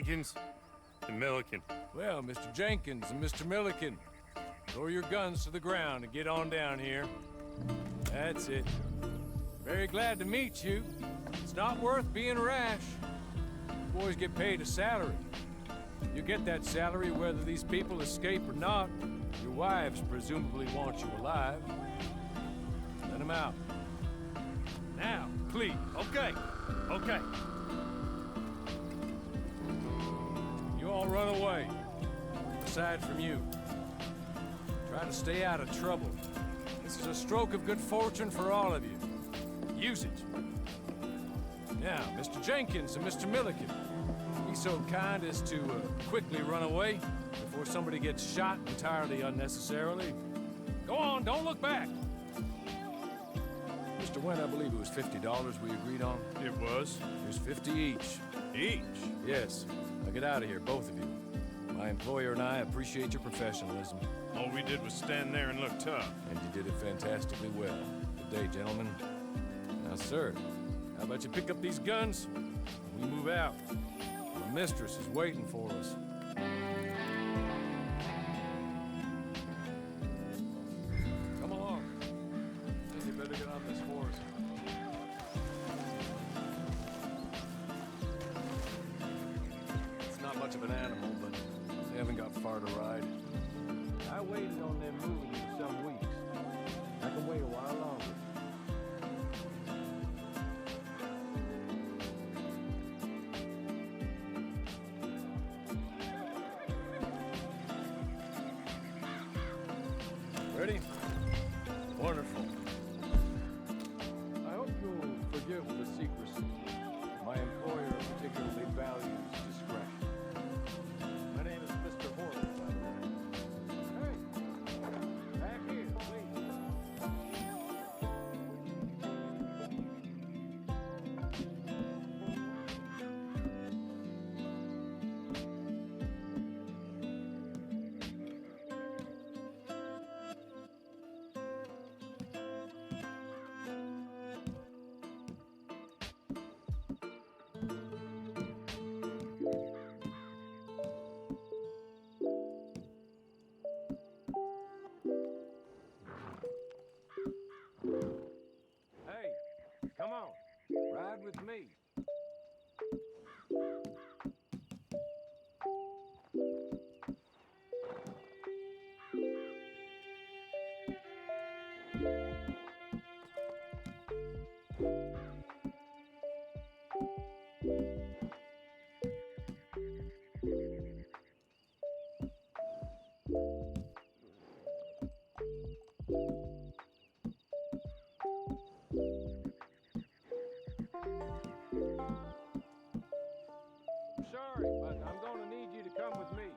Jenkins and Milliken. Well, Mr. Jenkins and Mr. Milliken, throw your guns to the ground and get on down here. That's it. Very glad to meet you. It's not worth being rash. Boys get paid a salary. You get that salary whether these people escape or not. Your wives presumably want you alive. Let them out. Now, please. Okay, okay. You all run away. Aside from you. Try to stay out of trouble. This is a stroke of good fortune for all of you. Use it. Now, Mr. Jenkins and Mr. Milliken, be so kind as to quickly run away before somebody gets shot entirely unnecessarily. Go on, don't look back. Mr. Wynn, I believe it was $50 we agreed on. It was. Here's 50 each. Each? Yes. Now get out of here, both of you. My employer and I appreciate your professionalism. All we did was stand there and look tough. And you did it fantastically well. Good day, gentlemen. Now, sir, how about you pick up these guns and we move out? My mistress is waiting for us. Come along. You better get on this horse. It's not much of an animal, but they haven't got far to ride. I waited on them moving for some weeks. I can wait a while longer. Ready? Wonderful. I hope you'll forgive the secrecy. My employer particularly values discretion. My name is Mr. Horton, by the way. Hey, back here, please. Hey, come on. Ride with me. Sorry, but I'm gonna need you to come with me.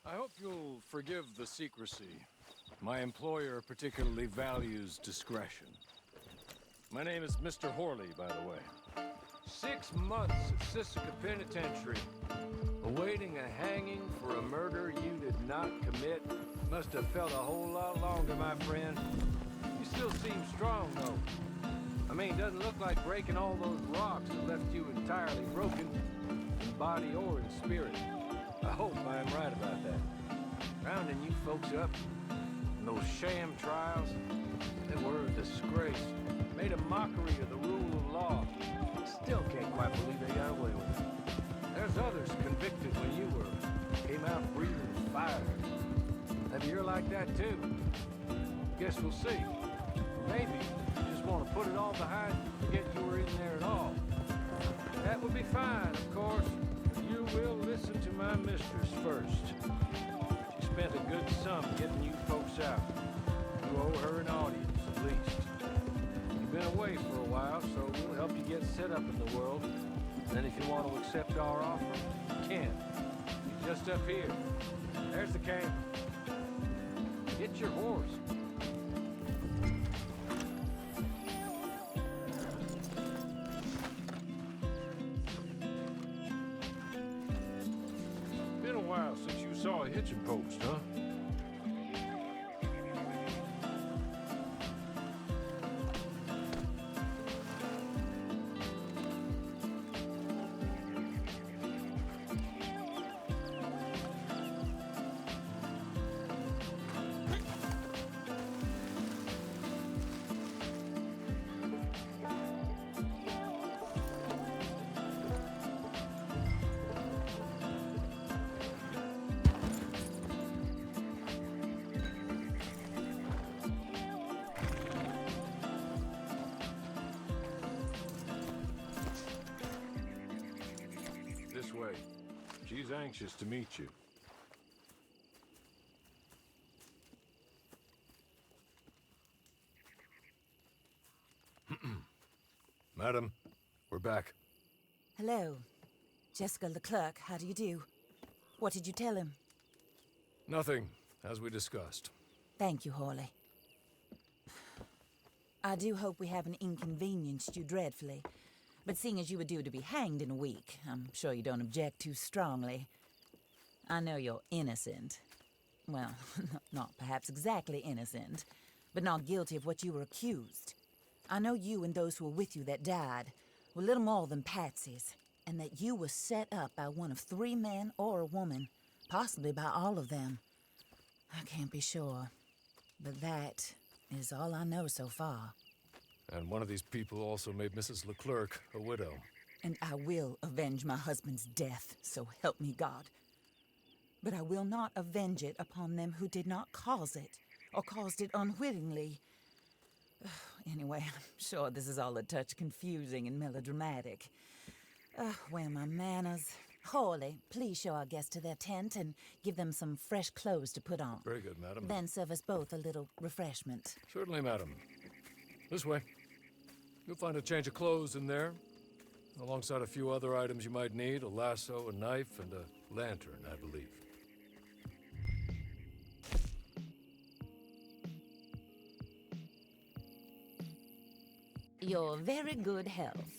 I hope you'll forgive the secrecy. My employer particularly values discretion. My name is Mr. Horley, by the way. 6 months at Sisika Penitentiary, awaiting a hanging for a murder you did not commit. Must have felt a whole lot longer, my friend. You still seem strong, though. I mean, doesn't look like breaking all those rocks that left you entirely broken, in body or in spirit. I hope I am right about that. Rounding you folks up, and those sham trials, they were a disgrace. Made a mockery of the rule of law. Still can't quite believe they got away with it. There's others convicted when you came out breathing fire. Maybe you're like that too. Guess we'll see. Maybe you just want to put it all behind you, forget you were in there at all. That would be fine, of course. You will listen to my mistress first. She spent a good sum getting you folks out. You owe her an audience, at least. You've been away for a while, so we'll help you get set up in the world. Then if you want to accept our offer, you can. You're just up here. There's the camp. Get your horse. Been a while saw a hitching post, huh? This way. She's anxious to meet you. Madam, we're back. Hello. Jessica Leclerc, how do you do? What did you tell him? Nothing, as we discussed. Thank you, Hawley. I do hope we haven't inconvenienced you dreadfully. But seeing as you were due to be hanged in a week, I'm sure you don't object too strongly. I know you're innocent. Well, not perhaps exactly innocent, but not guilty of what you were accused. I know you and those who were with you that died were little more than patsies, and that you were set up by one of 3 men or a woman, possibly by all of them. I can't be sure, but that is all I know so far. And one of these people also made Mrs. Leclerc a widow. And I will avenge my husband's death, so help me God. But I will not avenge it upon them who did not cause it, or caused it unwittingly. Anyway, I'm sure this is all a touch confusing and melodramatic. Where are my manners? Hawley, please show our guests to their tent and give them some fresh clothes to put on. Very good, madam. Then serve us both a little refreshment. Certainly, madam. This way. You'll find a change of clothes in there, alongside a few other items you might need, a lasso, a knife, and a lantern, I believe. Your very good health.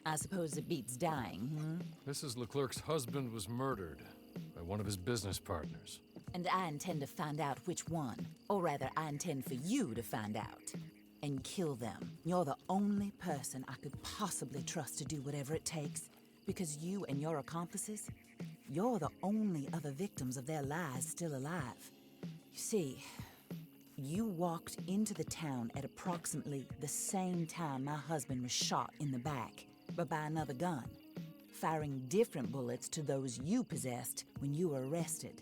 I suppose it beats dying, Mrs. Leclerc's husband was murdered by one of his business partners. And I intend to find out which one. Or rather, I intend for you to find out. And kill them. You're the only person I could possibly trust to do whatever it takes. Because you and your accomplices, you're the only other victims of their lies still alive. You see, you walked into the town at approximately the same time my husband was shot in the back, but by another gun, firing different bullets to those you possessed when you were arrested.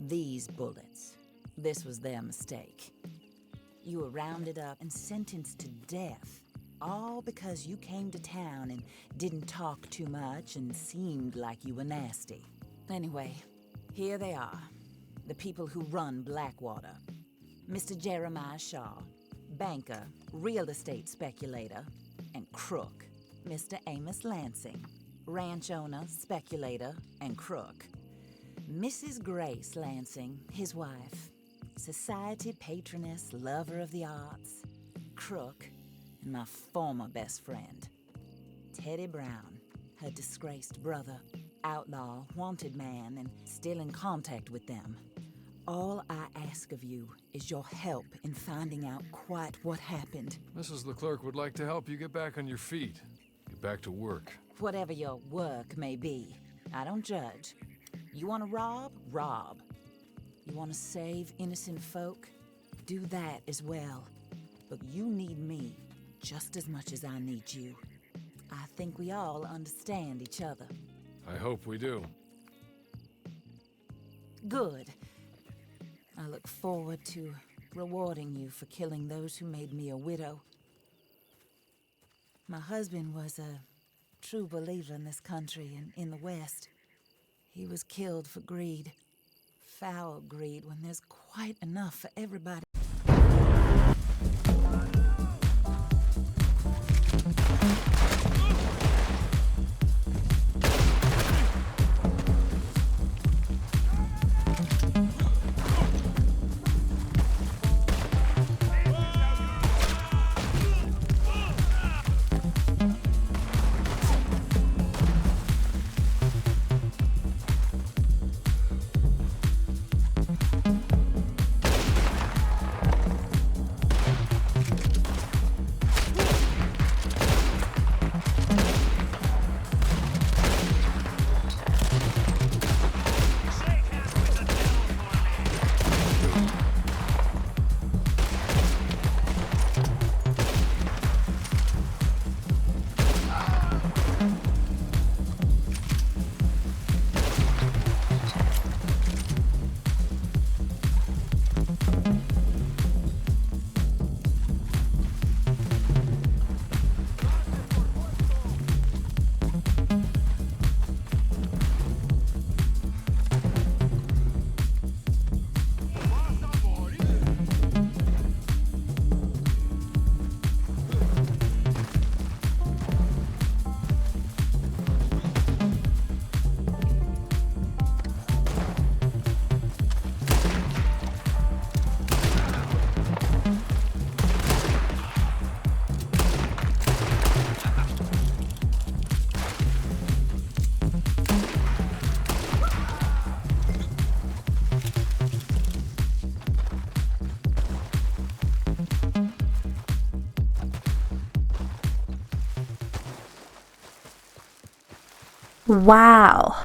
These bullets, this was their mistake. You were rounded up and sentenced to death, all because you came to town and didn't talk too much and seemed like you were nasty. Anyway, here they are, the people who run Blackwater. Mr. Jeremiah Shaw, banker, real estate speculator, and crook. Mr. Amos Lansing, ranch owner, speculator, and crook. Mrs. Grace Lansing, his wife, society patroness, lover of the arts, crook, and my former best friend. Teddy Brown, her disgraced brother, outlaw, wanted man, and still in contact with them. All I ask of you is your help in finding out quite what happened. Mrs. Leclerc would like to help you get back on your feet. Get back to work. Whatever your work may be, I don't judge. You want to rob? Rob. You want to save innocent folk? Do that as well. But you need me just as much as I need you. I think we all understand each other. I hope we do. Good. I look forward to rewarding you for killing those who made me a widow. My husband was a true believer in this country and in the West. He was killed for greed. Foul greed when there's quite enough for everybody. Wow.